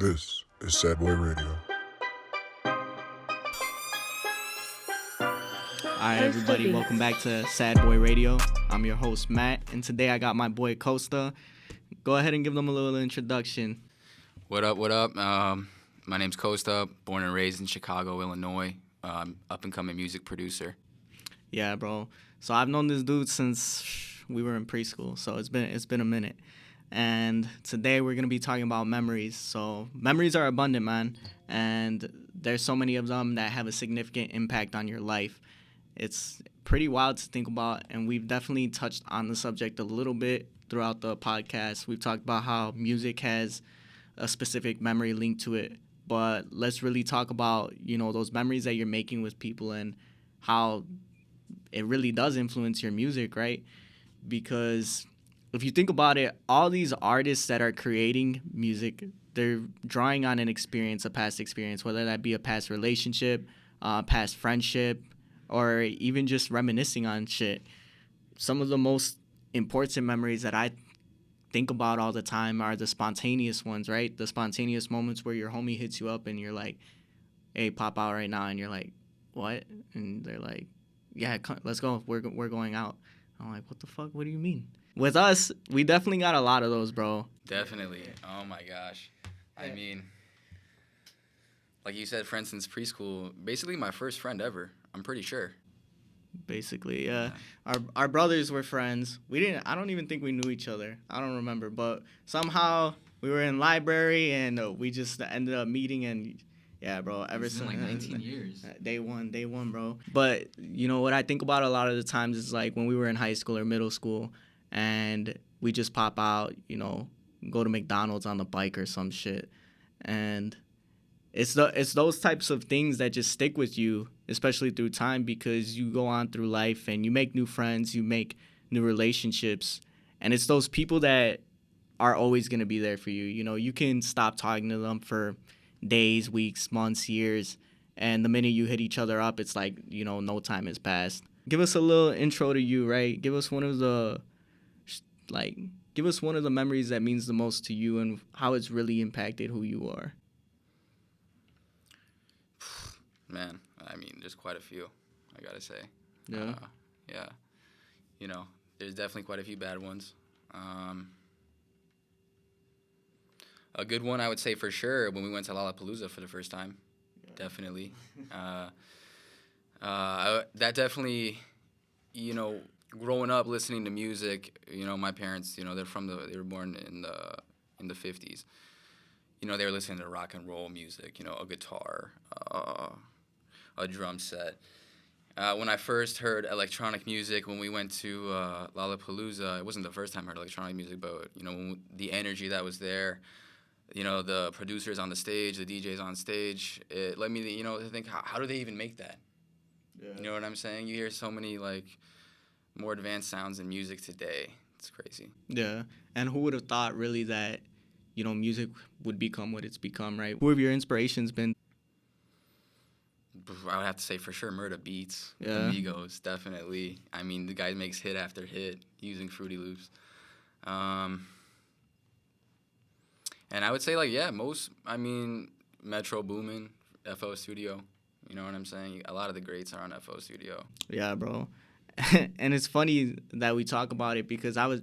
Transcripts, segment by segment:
This is Sad Boy Radio. Alright, everybody, welcome back to Sad Boy Radio. I'm your host, Matt, and today I got my boy Costa. Go ahead and give them a little introduction. What up, what up? My name's Costa, born and raised in Chicago, Illinois. Up-and-coming music producer. Yeah, bro. So I've known this dude since we were in preschool, so it's been a minute. And today we're going to be talking about memories. So memories are abundant, man, and there's so many of them that have a significant impact on your life. It's pretty wild to think about, and we've definitely touched on the subject a little bit throughout the podcast. We've talked about how music has a specific memory linked to it, but let's really talk about, those memories that you're making with people and how it really does influence your music, right? Because if you think about it, all these artists that are creating music, they're drawing on an experience, a past experience, whether that be a past relationship, past friendship, or even just reminiscing on shit. Some of the most important memories that I think about all the time are the spontaneous ones, right? The spontaneous moments where your homie hits you up and you're like, hey, pop out right now. And you're like, what? And they're like, yeah, let's go. We're going out. I'm like, what the fuck? What do you mean? With us, we definitely got a lot of those, bro. Definitely. Oh, my gosh. I mean, like you said, for instance, preschool, basically my first friend ever. I'm pretty sure. Basically, yeah. Our brothers were friends. I don't even think we knew each other. I don't remember, but somehow we were in library and we just ended up meeting and yeah, bro. Ever It's been since like 19 years. Day one, bro. But what I think about a lot of the times is like when we were in high school or middle school, and we just pop out, go to McDonald's on the bike or some shit, and it's those types of things that just stick with you, especially through time, because you go on through life and you make new friends, you make new relationships, and it's those people that are always going to be there for you. You can stop talking to them for days, weeks, months, years, and the minute you hit each other up, it's like, no time has passed. Give us a little intro to you, right? Give us one of the memories that means the most to you and how it's really impacted who you are. Man, I mean, there's quite a few, I gotta say. Yeah. Yeah. There's definitely quite a few bad ones. A good one, I would say for sure, when we went to Lollapalooza for the first time. Yeah. Definitely. That definitely, growing up listening to music, my parents, they were born in the 50s. They were listening to rock and roll music, a guitar, a drum set. When I first heard electronic music, when we went to Lollapalooza, it wasn't the first time I heard electronic music, but, the energy that was there, the producers on the stage, the DJs on stage, it led me to, to think, how do they even make that? Yeah. You know what I'm saying? You hear so many, more advanced sounds in music today. It's crazy. Yeah, and who would have thought, really, that, music would become what it's become, right? Who have your inspirations been? I would have to say for sure Murda Beats, yeah. Amigos, definitely. I mean, the guy makes hit after hit using Fruity Loops. And I would say, Metro Boomin, FO Studio. You know what I'm saying? A lot of the greats are on FO Studio. Yeah, bro. And it's funny that we talk about it because I was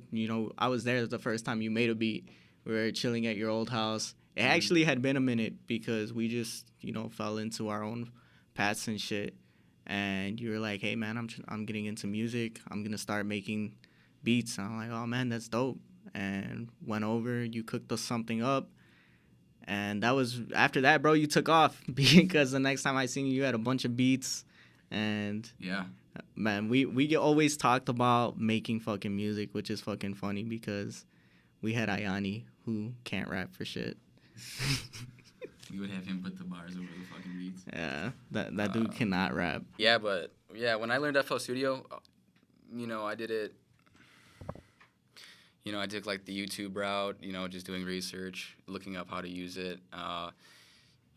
there the first time you made a beat. We were chilling at your old house. It actually had been a minute because we just, fell into our own paths and shit. And you were like, hey, man, I'm getting into music. I'm going to start making beats. And I'm like, oh, man, that's dope. And went over, you cooked us something up. And that was, after that, bro, you took off because the next time I seen you, you had a bunch of beats. And yeah, man, we always talked about making fucking music, which is fucking funny because we had Ayani, who can't rap for shit. We would have him put the bars over the fucking beats. Yeah, that dude cannot rap. Yeah, but, when I learned FL Studio, I did it, I took, the YouTube route, just doing research, looking up how to use it,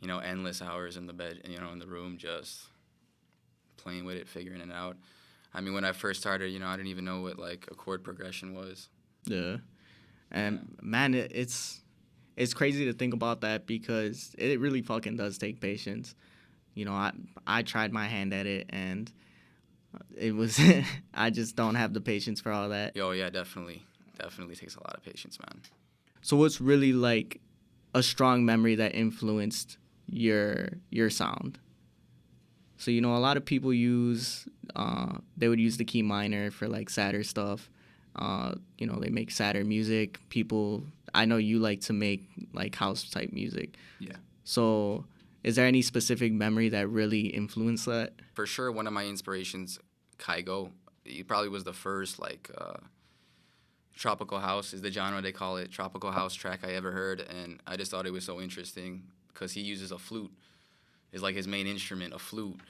endless hours in the bed, in the room, just playing with it, figuring it out. I mean, when I first started, I didn't even know what, a chord progression was. Yeah. And, man, it's it's crazy to think about that because it really fucking does take patience. You know, I tried my hand at it and it was I just don't have the patience for all that. Yo, yeah, definitely takes a lot of patience, man. So what's really like a strong memory that influenced your sound? So you know, a lot of people use they would use the key minor for like sadder stuff. You know, they make sadder music. People, I know you like to make like house type music. Yeah. So is there any specific memory that really influenced that? For sure, one of my inspirations, Kygo. He probably was the first like tropical house is the genre they call it, tropical house track I ever heard, and I just thought it was so interesting because he uses a flute. Is like his main instrument, a flute.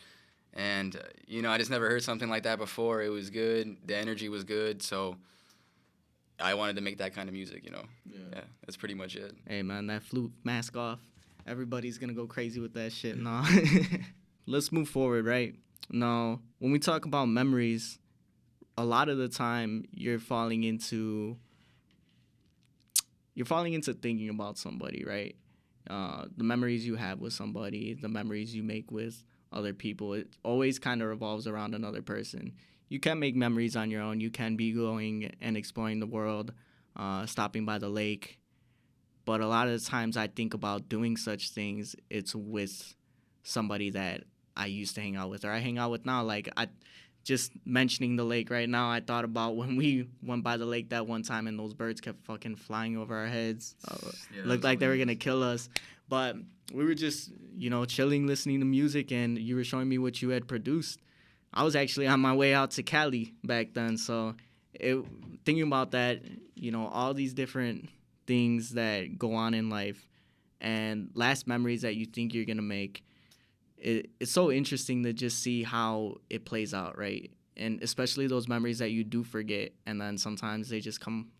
And, you know, I just never heard something like that before. It was good. The energy was good. So I wanted to make that kind of music, you know. Yeah, that's pretty much it. Hey, man, that flute mask off. Everybody's going to go crazy with that shit. No. Let's move forward, right? Now, when we talk about memories, a lot of the time you're falling into thinking about somebody, right? The memories you have with somebody, the memories you make with other people, it always kind of revolves around another person. You can make memories on your own. You can be going and exploring the world, stopping by the lake. But a lot of the times I think about doing such things, it's with somebody that I used to hang out with or I hang out with now. Like, I just mentioning the lake right now, I thought about when we went by the lake that one time and those birds kept fucking flying over our heads. Looked like they were going to kill us. But we were just, you know, chilling, listening to music, and you were showing me what you had produced. I was actually on my way out to Cali back then. So thinking about that, you know, all these different things that go on in life and last memories that you think you're going to make, it's so interesting to just see how it plays out, right? And especially those memories that you do forget, and then sometimes they just come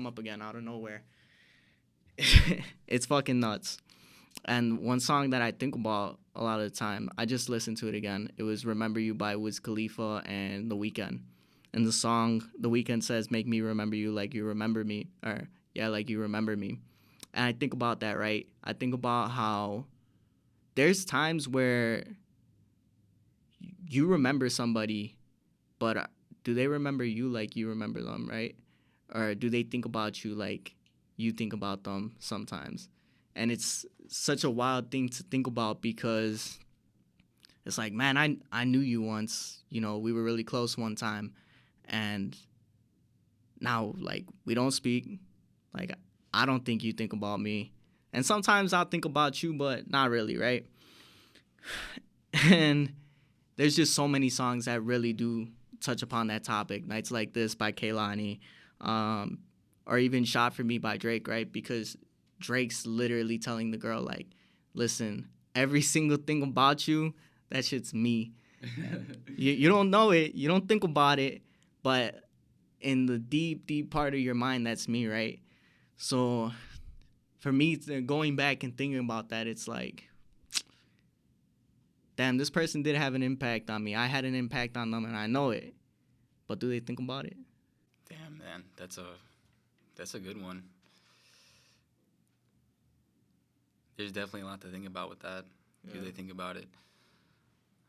up again out of nowhere. It's fucking nuts. And one song that I think about a lot of the time, I just listened to it again. It was "Remember You" by Wiz Khalifa and The Weeknd. And the song, The Weeknd says, "Make me remember you like you remember me," or yeah, like you remember me. And I think about that, right? I think about how there's times where you remember somebody, but do they remember you like you remember them, right? Or do they think about you like you think about them sometimes? And it's such a wild thing to think about because it's like, man, I knew you once. You know, we were really close one time. And now, like, we don't speak. Like, I don't think you think about me. And sometimes I'll think about you, but not really, right? And there's just so many songs that really do touch upon that topic. Nights Like This by Kehlani, or even Shot For Me by Drake, right? Because Drake's literally telling the girl, like, listen, every single thing about you, that shit's me. You don't know it, you don't think about it, but in the deep, deep part of your mind, that's me, right? So for me, going back and thinking about that, it's like, damn, this person did have an impact on me. I had an impact on them, and I know it. But do they think about it? Damn, man, that's a good one. There's definitely a lot to think about with that. Yeah. Do they think about it?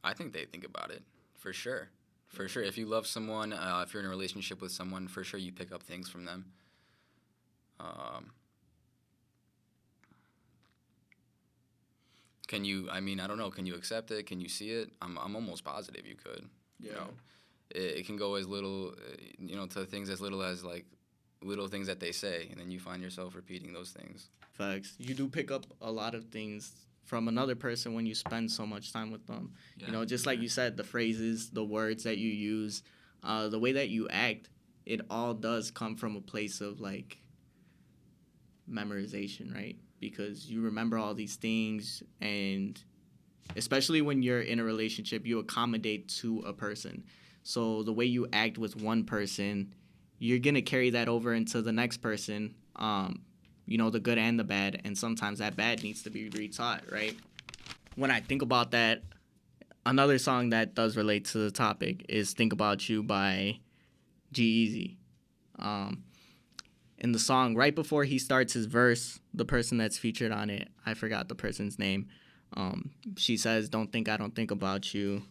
I think they think about it, for sure. For sure. If you love someone, if you're in a relationship with someone, for sure you pick up things from them. Can you, I mean, I don't know, can you accept it? Can you see it? I'm almost positive you could. Yeah. You know, it can go as little, you know, to things as little as, like, little things that they say, and then you find yourself repeating those things. Facts. You do pick up a lot of things from another person when you spend so much time with them. Yeah. You know, just like you said, the phrases, the words that you use, the way that you act, it all does come from a place of, like, memorization, right? Because you remember all these things, and especially when you're in a relationship, you accommodate to a person. So the way you act with one person, you're going to carry that over into the next person, you know, the good and the bad, and sometimes that bad needs to be retaught, right? When I think about that, another song that does relate to the topic is Think About You by G-Eazy. in the song, right before he starts his verse, the person that's featured on it, I forgot the person's name. She says, "Don't think I don't think about you,"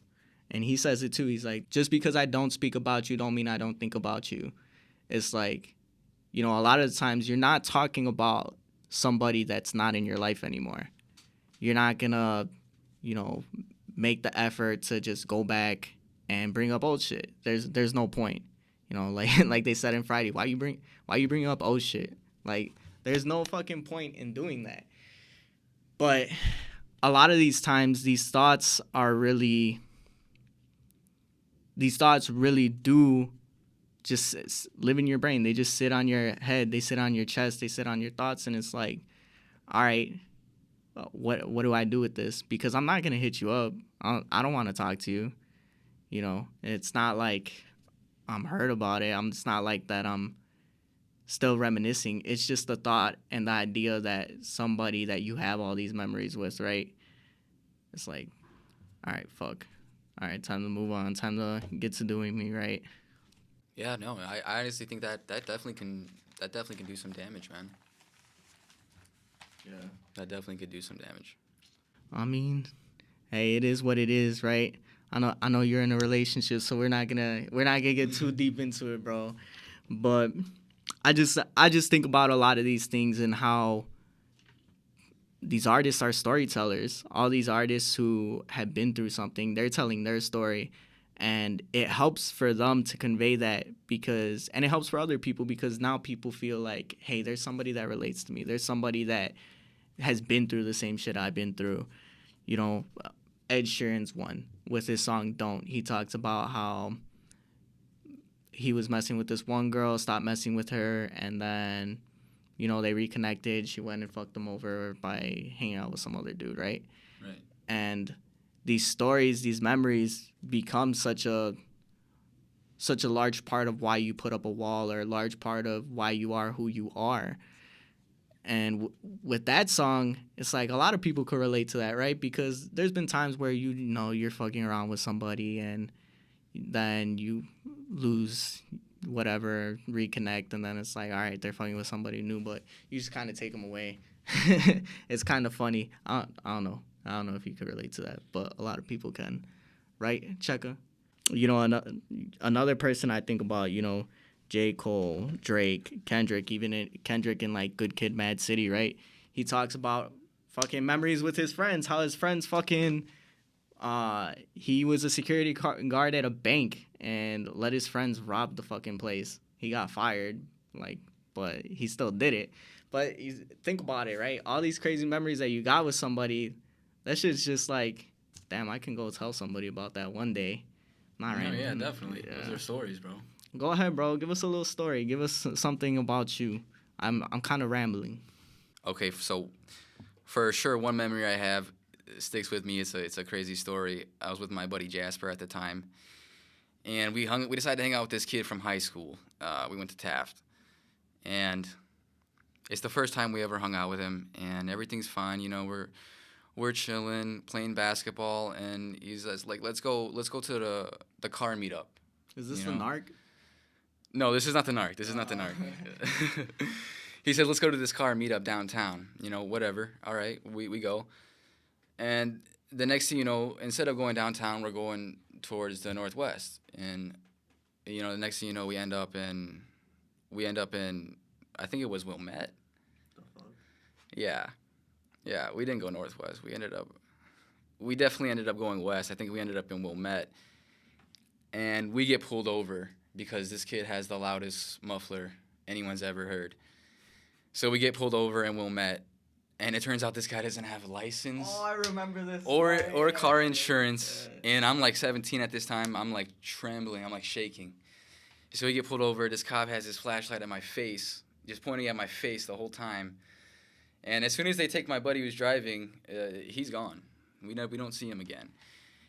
and he says it too. He's like, "Just because I don't speak about you, don't mean I don't think about you." It's like, a lot of the times you're not talking about somebody that's not in your life anymore. You're not gonna, make the effort to just go back and bring up old shit. There's no point. Like like they said in Friday, why you bring up old shit? Like there's no fucking point in doing that. But a lot of these times these thoughts really do just live in your brain. They just sit on your head, they sit on your chest, they sit on your thoughts, and it's like, all right, what do I do with this? Because I'm not gonna hit you up. I don't want to talk to you. It's not like I'm hurt about it. It's not like that I'm still reminiscing. It's just the thought and the idea that somebody that you have all these memories with, right? It's like, all right, fuck. All right, time to move on. Time to get to doing me, right? Yeah, no, I honestly think that definitely can do some damage, man. Yeah. That definitely could do some damage. I mean, hey, it is what it is, right? I know you're in a relationship, so we're not gonna get too deep into it, bro. But I just think about a lot of these things and how these artists are storytellers. All these artists who have been through something, they're telling their story, and it helps for them to convey that and it helps for other people because now people feel like, hey, there's somebody that relates to me. There's somebody that has been through the same shit I've been through. Ed Sheeran's one with his song "Don't." He talks about how he was messing with this one girl, stopped messing with her, and then, they reconnected. She went and fucked him over by hanging out with some other dude, right? Right. And these stories, these memories become such a large part of why you put up a wall or a large part of why you are who you are. And with that song, it's like a lot of people could relate to that, right? Because there's been times where you're fucking around with somebody and then you lose whatever, reconnect, and then it's like, all right, they're fucking with somebody new, but you just kind of take them away. It's kind of funny. I don't know. I don't know if you could relate to that, but a lot of people can, right, Cheka? Another person I think about, J. Cole, Drake, Kendrick, Kendrick in like Good Kid, Mad City, right? He talks about fucking memories with his friends, how his friends fucking, he was a security guard at a bank and let his friends rob the fucking place. He got fired, but he still did it. But think about it, right? All these crazy memories that you got with somebody, that shit's just like, damn, I can go tell somebody about that one day. Not right. Yeah, definitely. Yeah. Those are stories, bro. Go ahead, bro. Give us a little story. Give us something about you. I'm kind of rambling. Okay, so for sure, one memory I have sticks with me. It's a crazy story. I was with my buddy Jasper at the time, and we decided to hang out with this kid from high school. We went to Taft, and it's the first time we ever hung out with him, and everything's fine. We're chilling, playing basketball, and he's like, let's go to the car meetup. Is this the narc? No, this is not the narc. This is not the narc. He said, let's go to this car meetup downtown. Whatever. All right, we go. And the next thing you know, instead of going downtown, we're going towards the northwest. And, the next thing you know, we end up in, I think it was Wilmette. The fuck? Yeah. Yeah, we didn't go northwest. We definitely ended up going west. I think we ended up in Wilmette. And we get pulled over because this kid has the loudest muffler anyone's ever heard. So we get pulled over in Wilmette, and it turns out this guy doesn't have a license. Oh, I remember this. Or car insurance. And I'm like 17 at this time. I'm like trembling. I'm like shaking. So we get pulled over. This cop has his flashlight at my face, just pointing at my face the whole time. And as soon as they take my buddy who's driving, he's gone. We don't see him again.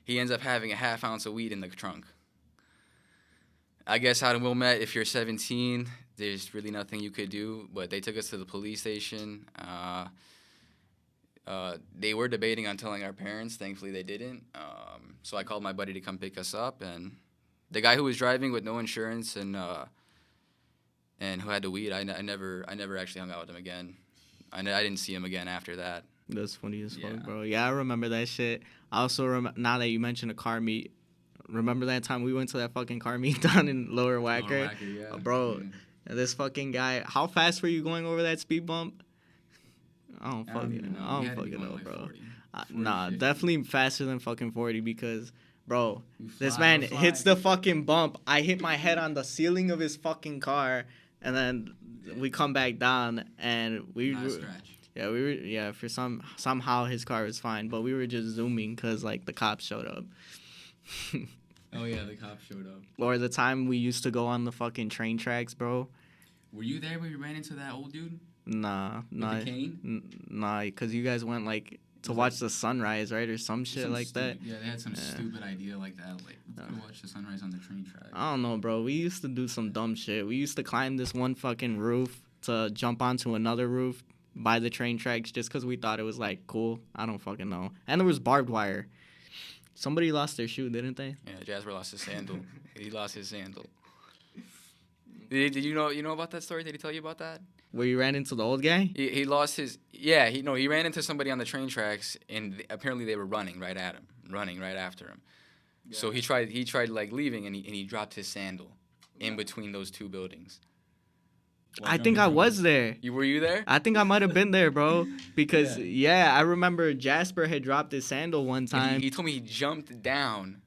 He ends up having a half ounce of weed in the trunk. I guess out in Wilmette, if you're 17, there's really nothing you could do. But they took us to the police station. They were debating on telling our parents. Thankfully, they didn't. So I called my buddy to come pick us up. And the guy who was driving with no insurance and and who had the weed. I never actually hung out with him again. I didn't see him again after that. That's funny as fuck, Yeah. bro. Yeah, I remember that shit. I also now that you mentioned a car meet, remember that time we went to that fucking car meet down in Lower Wacker? Yeah. Bro, this fucking guy. How fast were you going over that speed bump? I don't fucking know, bro. 40, Nah, 50. definitely faster than fucking 40 because, bro, this fly, man we're hits flying. the fucking bump. I hit my head on the ceiling of his fucking car, and then we come back down, and Not a scratch. for somehow his car was fine, but we were just zooming because like the cops showed up. Oh yeah, the cops showed up. Or the time we used to go on the fucking train tracks, bro. Were you there when we ran into that old dude? Nah, the cane? Nah, because you guys went like to Was watch like- the sunrise, right, or some shit like that. Yeah, they had some stupid idea like that. Like, let's go watch the sunrise on the train track. I don't know, bro. We used to do some dumb shit. We used to climb this one fucking roof to jump onto another roof by the train tracks just because we thought it was like cool. I don't fucking know. And there was barbed wire. Somebody lost their shoe, didn't they? Yeah, Jasper lost his sandal. He lost his sandal. Did you know about that story? Did he tell you about that? Where you ran into the old guy? He lost his. Yeah, he ran into somebody on the train tracks, and apparently they were running right at him, running right after him. Yeah. So he tried like leaving, and he dropped his sandal in between those two buildings. I think I was there. Were you there? I think I might have been there, bro. Because yeah, I remember Jasper had dropped his sandal one time. He told me he jumped down.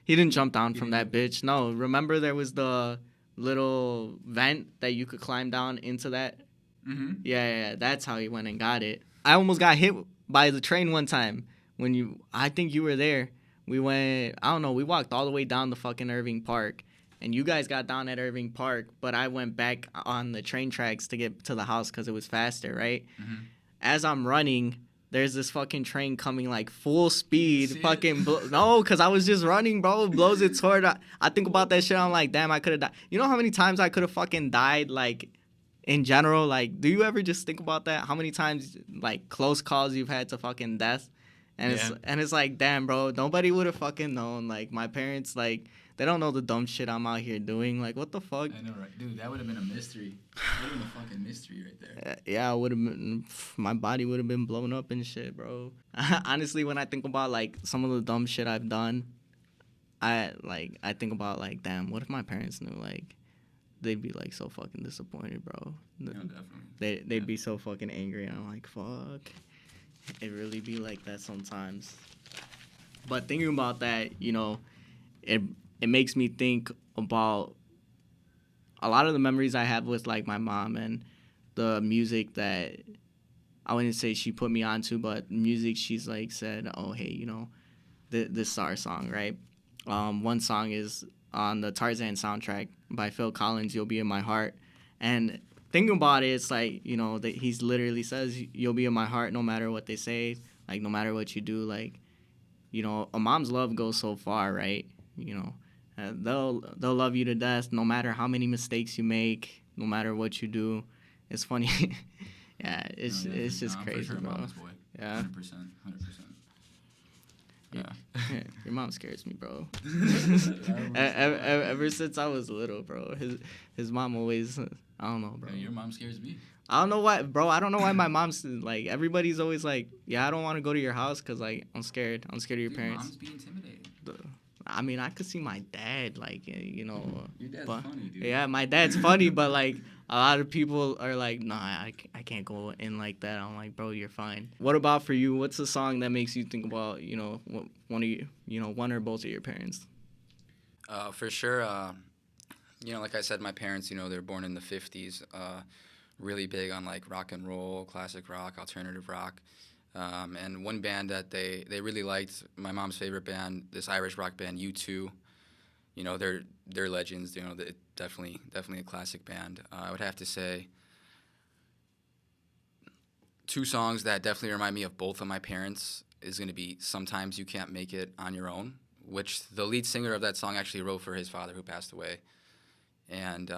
He didn't jump down from that bitch. No, remember there was the little vent that you could climb down into that? Mm-hmm. Yeah, that's how he went and got it. I almost got hit by the train one time I think you were there. We walked all the way down the fucking Irving Park. And you guys got down at Irving Park, but I went back on the train tracks to get to the house because it was faster, right? Mm-hmm. As I'm running, there's this fucking train coming like full speed. No, because I was just running, bro. It blows its horn. I think about that shit. I'm like, damn, I could have died. You know how many times I could have fucking died, like, in general? Like, do you ever just think about that? How many times, like, close calls you've had to fucking death? And it's like, damn, bro, nobody would have fucking known. Like, my parents, like, they don't know the dumb shit I'm out here doing. Like, what the fuck? I know, right? Dude, that would have been a mystery. That would have been a fucking mystery right there. Yeah, I would have been... My body would have been blown up and shit, bro. Honestly, when I think about, like, some of the dumb shit I've done, I think about, like, damn, what if my parents knew? Like, they'd be, like, so fucking disappointed, bro. No, definitely. They'd be so fucking angry. And I'm like, fuck. It really be like that sometimes. But thinking about that, you know, it makes me think about a lot of the memories I have with, like, my mom and the music that I wouldn't say she put me onto, but music she's, like, said, oh, hey, you know, this is our song, right? One song is on the Tarzan soundtrack by Phil Collins, You'll Be in My Heart. And thinking about it, it's like, you know, that he's literally says, you'll be in my heart no matter what they say, like, no matter what you do. Like, you know, a mom's love goes so far, right? You know, they'll love you to death no matter how many mistakes you make, no matter what you do. It's funny. Yeah, it's just crazy, for sure, bro. mama's boy. Yeah. 100%. Yeah. Your mom scares me, bro. Ever since I was little, bro. His mom always, I don't know, bro. Yeah, your mom scares me. I don't know why, bro. I don't know why my mom's, like, everybody's always like, yeah, I don't want to go to your house because, like, I'm scared. I'm scared of your parents. Mom's being intimidated. I mean, I could see my dad, like, you know. Your dad's but, funny, dude. Yeah, my dad's funny, but, like, a lot of people are like, nah, I can't go in like that. I'm like, bro, you're fine. What about for you? What's a song that makes you think about, you know, one or both of your parents? For sure, you know, like I said, my parents, you know, they're born in the 50s, really big on, like, rock and roll, classic rock, alternative rock. And one band that they really liked, my mom's favorite band, this Irish rock band, U2. You know, they're legends. You know, definitely a classic band. I would have to say two songs that definitely remind me of both of my parents is going to be Sometimes You Can't Make It on Your Own, which the lead singer of that song actually wrote for his father who passed away, and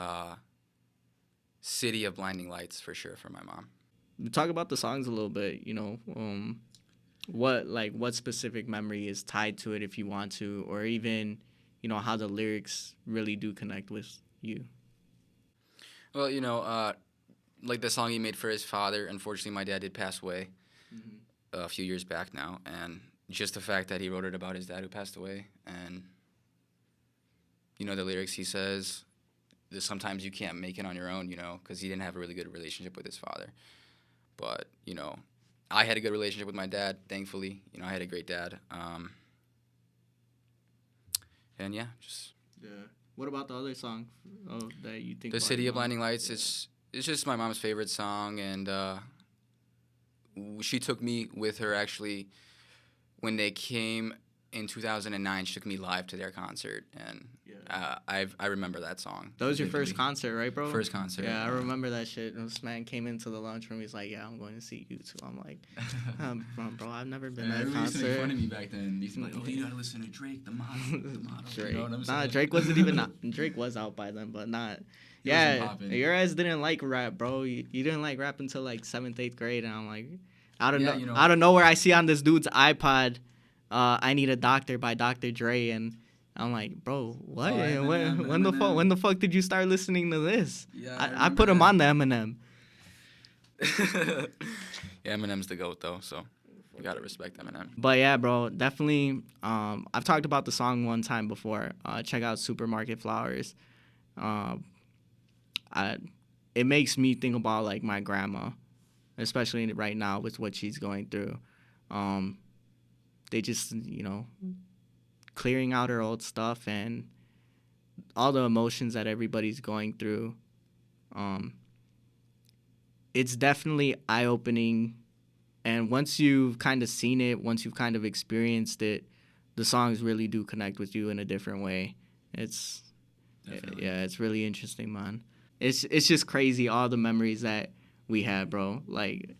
City of Blinding Lights for sure for my mom. Talk about the songs a little bit, you know, what specific memory is tied to it if you want to, or even, you know, how the lyrics really do connect with you. Well, like the song he made for his father. Unfortunately, my dad did pass away a few years back now, and just the fact that he wrote it about his dad who passed away, and the lyrics he says, that sometimes you can't make it on your own, because he didn't have a really good relationship with his father. But I had a good relationship with my dad, thankfully. I had a great dad. And yeah, just Yeah. What about the other song that you think? The about City your of mom? Blinding Lights. It's just my mom's favorite song, and she took me with her actually when they came in 2009. She took me live to their concert, and I remember that song. That was your vividly. first concert, right, bro? First concert. Yeah, I remember that shit. This man came into the lunchroom. He's like, "Yeah, I'm going to see you too." I'm like, "Bro, I've never been to a Everybody used to make concert." fun of me back then. They used to be like, "Oh, you gotta listen to Drake, the model." Drake. You know what I'm Nah, saying? Drake wasn't even out. Drake was out by then, but not. He wasn't Yeah, popping. your ass didn't like rap, bro. You didn't like rap until like 7th, 8th grade, and I'm like, out of nowhere, I see on this dude's iPod, "I Need a Doctor" by Dr. Dre, and I'm like, bro, what? Eminem, When the fuck did you start listening to this? Yeah, I put him on the Eminem. Yeah, Eminem's the GOAT though, so you gotta respect Eminem. But yeah, bro, definitely. I've talked about the song one time before. Check out Supermarket Flowers. It makes me think about like my grandma, especially right now with what she's going through. They just, clearing out her old stuff and all the emotions that everybody's going through. It's definitely eye-opening, and once you've kind of seen it, once you've kind of experienced it, the songs really do connect with you in a different way. It's really interesting, man. It's just crazy, all the memories that we had, bro. Like,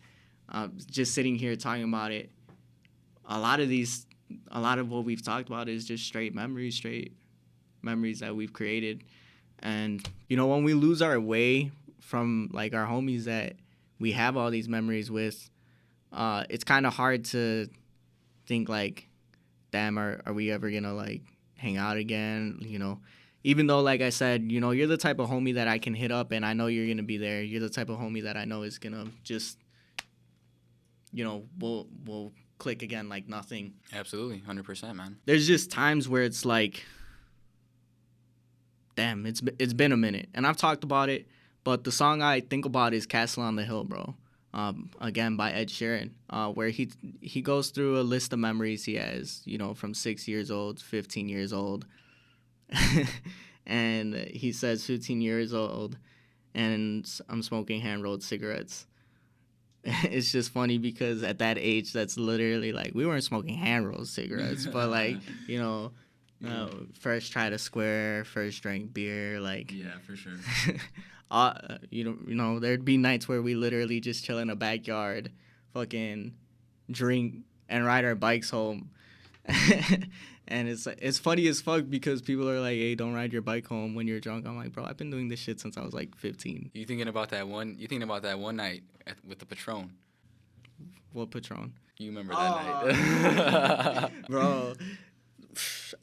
just sitting here talking about it, a lot of what we've talked about is just straight memories that we've created. And when we lose our way from like our homies that we have all these memories with, it's kind of hard to think like, damn, are we ever gonna like hang out again? Even though, like I said, you're the type of homie that I can hit up and I know you're gonna be there. You're the type of homie that I know is gonna just we'll click again like nothing. Absolutely, 100%, man. There's just times where it's like, damn, it's been a minute, and I've talked about it, but the song I think about is "Castle on the Hill," bro. Again by Ed Sheeran, where he goes through a list of memories he has, from 6 years old, 15 years old, and he says 15 years old, and I'm smoking hand-rolled cigarettes. It's just funny because at that age, that's literally like, we weren't smoking hand-rolled cigarettes, but like, first tried a square, first drank beer, like. Yeah, for sure. There'd be nights where we literally just chill in a backyard, fucking drink and ride our bikes home. And it's funny as fuck because people are like, "Hey, don't ride your bike home when you're drunk." I'm like, bro, I've been doing this shit since I was like 15. You thinking about that one night with the Patron? What Patron? You remember that night? Bro,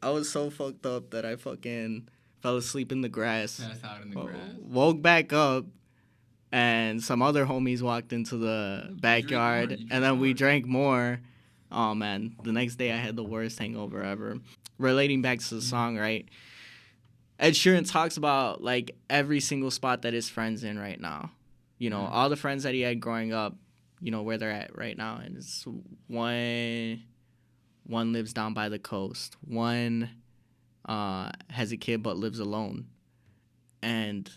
I was so fucked up that I fucking fell asleep in the grass. Passed out in the grass. Woke back up, and some other homies walked into the backyard, and then we drank more. Oh, man, the next day I had the worst hangover ever. Relating back to the song, right? Ed Sheeran talks about, like, every single spot that his friend's in right now. All the friends that he had growing up, where they're at right now. And it's one lives down by the coast. One has a kid but lives alone. And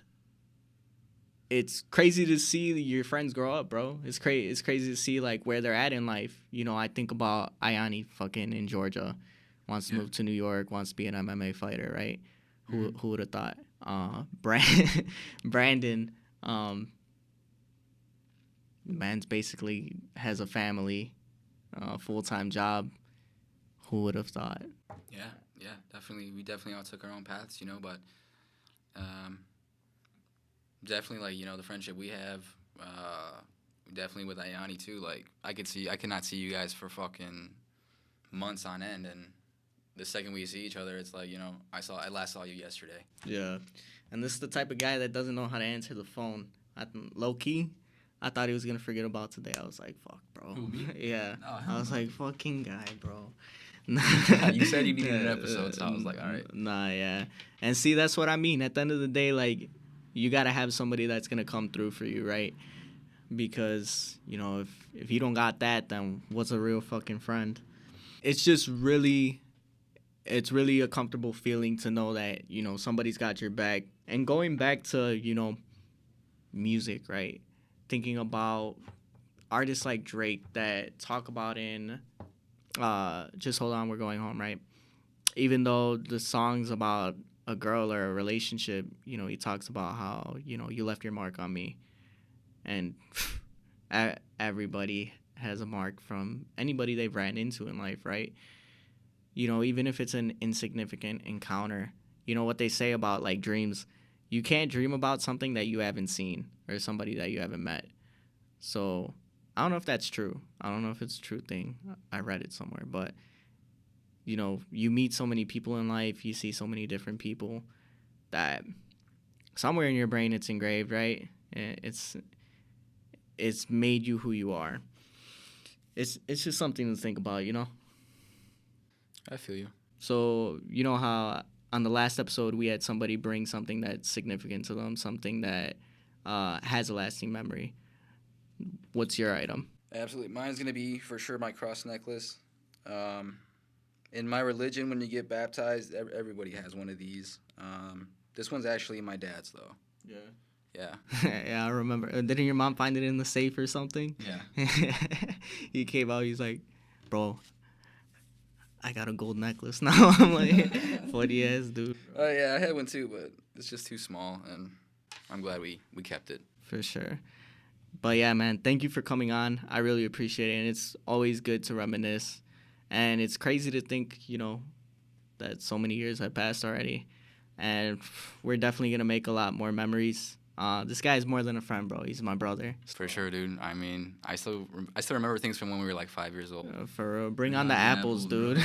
it's crazy to see your friends grow up, bro. It's crazy to see like where they're at in life. I think about Ayani fucking in Georgia, wants to move to New York, wants to be an MMA fighter, right? Who would have thought? Brandon, man's basically has a family, full-time job. Who would have thought? Yeah, definitely. We definitely all took our own paths, but definitely, like, the friendship we have, definitely with Ayani, too. Like, I cannot see you guys for fucking months on end, and the second we see each other, it's like, I last saw you yesterday. Yeah. And this is the type of guy that doesn't know how to answer the phone. Low key, I thought he was gonna forget about today. I was like, fuck, bro. Who, me? Yeah. Oh, I was like, fucking guy, bro. You said you needed an episode, so I was like, all right. Nah, yeah. And see, that's what I mean. At the end of the day, like, you gotta have somebody that's gonna come through for you, right? Because, you know, if you don't got that, then what's a real fucking friend? It's just really, it's really a comfortable feeling to know that, you know, somebody's got your back. And going back to, you know, music, right? Thinking about artists like Drake that talk about in Just Hold On, We're Going Home, right? Even though the song's about a girl or a relationship, you know, he talks about how, you know, you left your mark on me. And everybody has a mark from anybody they've ran into in life, right? You know, even if it's an insignificant encounter, you know what they say about like dreams. You can't dream about something that you haven't seen or somebody that you haven't met. So I don't know if that's true. I don't know if it's a true thing. I read it somewhere, but you know, you meet so many people in life, you see so many different people that somewhere in your brain it's engraved, right? It's made you who you are. It's just something to think about, you know? I feel you. So, you know how on the last episode we had somebody bring something that's significant to them, something that has a lasting memory. What's your item? Absolutely. Mine's going to be for sure my cross necklace. In my religion, when you get baptized, everybody has one of these. This one's actually my dad's, though. Yeah. Yeah. Yeah, I remember. Didn't your mom find it in the safe or something? Yeah. He came out, he's like, bro, I got a gold necklace now. I'm like, 40 ass dude. Oh, yeah, I had one too, but it's just too small, and I'm glad we kept it. For sure. But yeah, man, thank you for coming on. I really appreciate it, and it's always good to reminisce. And it's crazy to think, you know, that so many years have passed already. And we're definitely going to make a lot more memories. This guy's more than a friend, bro. He's my brother. For sure, dude. I mean, I still remember things from when we were like 5 years old. For real. Bring on the apples, dude.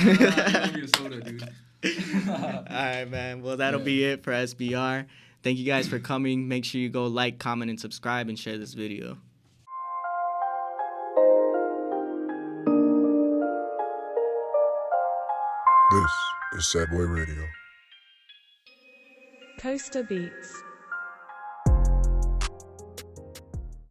Soda, dude. All right, man. Well, that'll be it for SBR. Thank you guys for coming. Make sure you go like, comment, and subscribe, and share this video. This is Sad Boy Radio. Coaster Beats.